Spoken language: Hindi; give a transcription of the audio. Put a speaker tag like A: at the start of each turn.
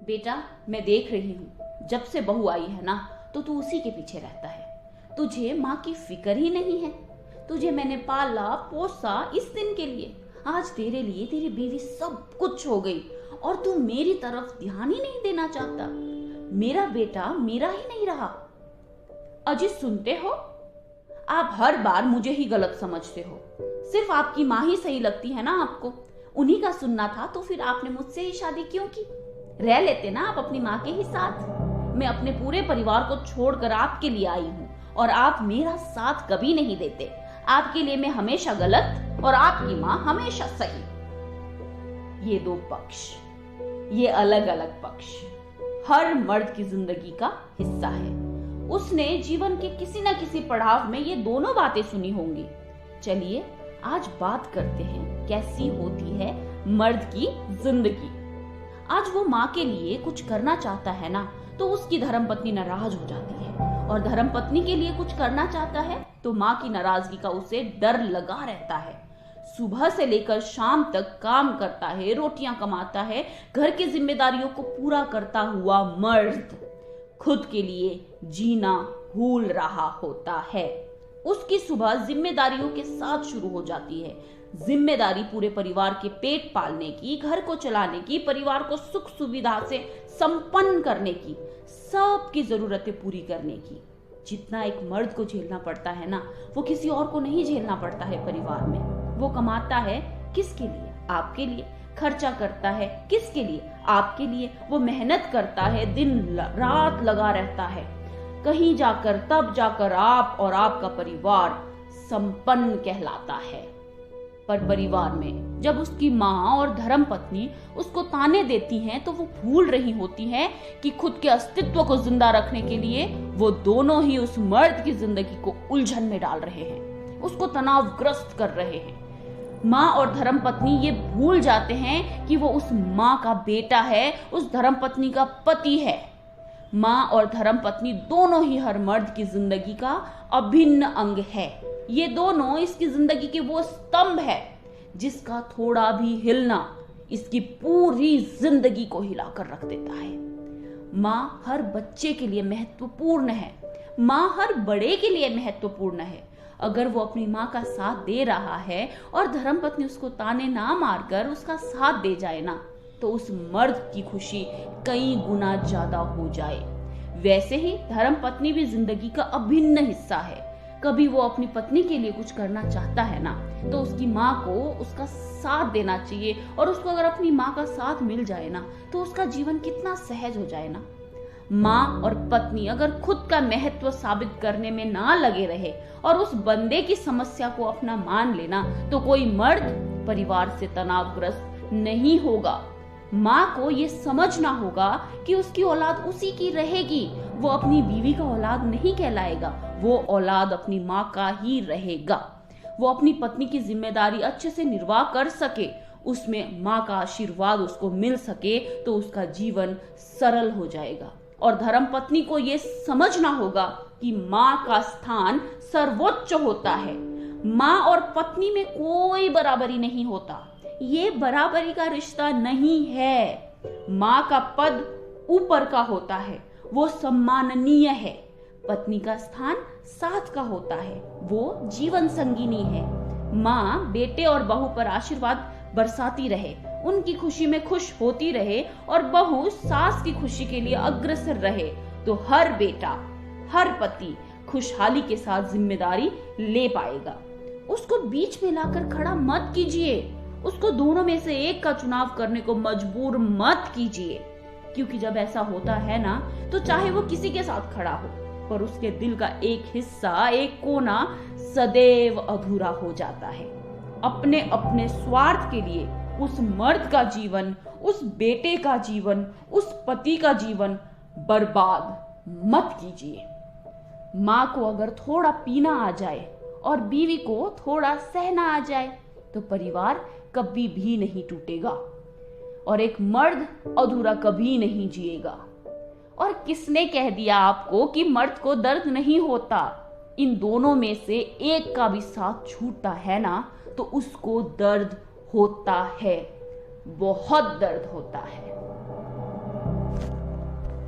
A: बेटा, मैं देख रही हूँ जब से बहू आई है ना तो तू उसी के पीछे रहता है। तुझे माँ की फिक्र ही नहीं है। तुझे मैंने पाला पोसा इस दिन के लिए। आज तेरे लिए तेरी बीवी सब कुछ हो गई और तू मेरी तरफ ध्यान ही नहीं देना चाहता। मेरा बेटा मेरा ही नहीं रहा। अजी सुनते हो, आप हर बार मुझे ही गलत समझते हो। सिर्फ आपकी माँ ही सही लगती है ना आपको। उन्हीं का सुनना था तो फिर आपने मुझसे ही शादी क्यों की? रह लेते ना आप अपनी माँ के ही साथ। मैं अपने पूरे परिवार को छोड़कर आपके लिए आई हूँ और आप मेरा साथ कभी नहीं देते। आपके लिए मैं हमेशा गलत और आपकी माँ हमेशा सही। ये दो पक्ष, ये अलग अलग पक्ष हर मर्द की जिंदगी का हिस्सा है। उसने जीवन के किसी न किसी पड़ाव में ये दोनों बातें सुनी होंगी। चलिए आज बात करते हैं कैसी होती है मर्द की जिंदगी। आज वो माँ के लिए कुछ करना चाहता है ना तो उसकी धर्मपत्नी नाराज हो जाती है, और धर्मपत्नी के लिए कुछ करना चाहता है तो माँ की नाराजगी का उसे डर लगा रहता है। सुबह से लेकर शाम तक काम करता है, रोटियां कमाता है, घर की जिम्मेदारियों को पूरा करता हुआ मर्द खुद के लिए जीना भूल रहा होता है। उसकी सुबह जिम्मेदारियों के साथ शुरू हो जाती है। जिम्मेदारी पूरे परिवार के पेट पालने की, घर को चलाने की, परिवार को सुख सुविधा से संपन्न करने की, सबकी जरूरतें पूरी करने की। जितना एक मर्द को झेलना पड़ता है ना, वो किसी और को नहीं झेलना पड़ता है। परिवार में वो कमाता है किसके लिए? आपके लिए। खर्चा करता है किसके लिए? आपके लिए। वो मेहनत करता है, दिन रात लगा रहता है, कहीं जाकर तब जाकर आप और आपका परिवार संपन्न कहलाता है। पर परिवार में जब उसकी माँ और धर्मपत्नी उसको ताने देती हैं तो वो भूल रही होती हैं कि खुद के अस्तित्व को जिंदा रखने के लिए वो दोनों ही उस मर्द की जिंदगी को उलझन में डाल रहे हैं, उसको तनावग्रस्त कर रहे हैं। माँ और धर्मपत्नी ये भूल जाते हैं कि वो उस माँ का बेटा है, उस धर्मपत्नी का पति है। माँ और धर्मपत्नी दोनों ही हर मर्द की जिंदगी का अभिन्न अंग है। ये दोनों इसकी जिंदगी के वो स्तंभ है जिसका थोड़ा भी हिलना इसकी पूरी जिंदगी को हिलाकर रख देता है। माँ हर बच्चे के लिए महत्वपूर्ण है। माँ हर बड़े के लिए महत्वपूर्ण है। अगर वो अपनी माँ का साथ दे रहा है और धर्मपत्नी उसको ताने ना मारकर उसका साथ दे जाए ना, तो उस मर्द की खुशी कई गुना ज्यादा हो जाए। वैसे ही धर्मपत्नी भी जिंदगी का अभिन्न हिस्सा है। कभी वो अपनी पत्नी के लिए कुछ करना चाहता है ना, तो उसकी माँ को उसका साथ देना चाहिए, और उसको अगर अपनी माँ का साथ मिल जाए ना तो उसका जीवन कितना सहज हो जाए ना। माँ और पत्नी अगर खुद का महत्व साबित करने में ना लगे रहे और उस बंदे की समस्या को अपना मान लेना, तो कोई मर्द परिवार से तनावग्रस्त नहीं होगा। माँ को ये समझना होगा कि उसकी औलाद उसी की रहेगी। वो अपनी बीवी का औलाद नहीं कहलाएगा, वो औलाद अपनी माँ का ही रहेगा। वो अपनी पत्नी की जिम्मेदारी अच्छे से निर्वाह कर सके, उसमें माँ का आशीर्वाद उसको मिल सके, तो उसका जीवन सरल हो जाएगा। और धर्मपत्नी को ये समझना होगा कि माँ का स्थान सर्वोच्च होता है। माँ और पत्नी में कोई बराबरी नहीं होता। ये बराबरी का रिश्ता नहीं है। माँ का पद ऊपर का होता है, वो सम्माननीय है। पत्नी का स्थान साथ का होता है, वो जीवन संगिनी है। माँ बेटे और बहू पर आशीर्वाद बरसाती रहे, उनकी खुशी में खुश होती रहे, और बहू सास की खुशी के लिए अग्रसर रहे, तो हर बेटा, हर पति खुशहाली के साथ जिम्मेदारी ले पाएगा। उसको बीच में लाकर खड़ा मत कीजिए। उसको दोनों में से एक का चुनाव करने को मजबूर मत कीजिए, क्योंकि जब ऐसा होता है ना, तो चाहे वो किसी के साथ खड़ा हो, पर उसके दिल का एक हिस्सा, एक कोना सदैव अधूरा हो जाता है। अपने अपने स्वार्थ के लिए उस मर्द का जीवन, उस बेटे का जीवन, उस पति का जीवन बर्बाद मत कीजिए। माँ को अगर थोड़ा पीना आ जाए और बीवी को थोड़ा सहना आ जाए, तो परिवार कभी भी नहीं टूटेगा और एक मर्द अधूरा कभी नहीं जिएगा। और किसने कह दिया आपको कि मर्द को दर्द नहीं होता? इन दोनों में से एक का भी साथ छूटता है ना, तो उसको दर्द होता है, बहुत दर्द होता है।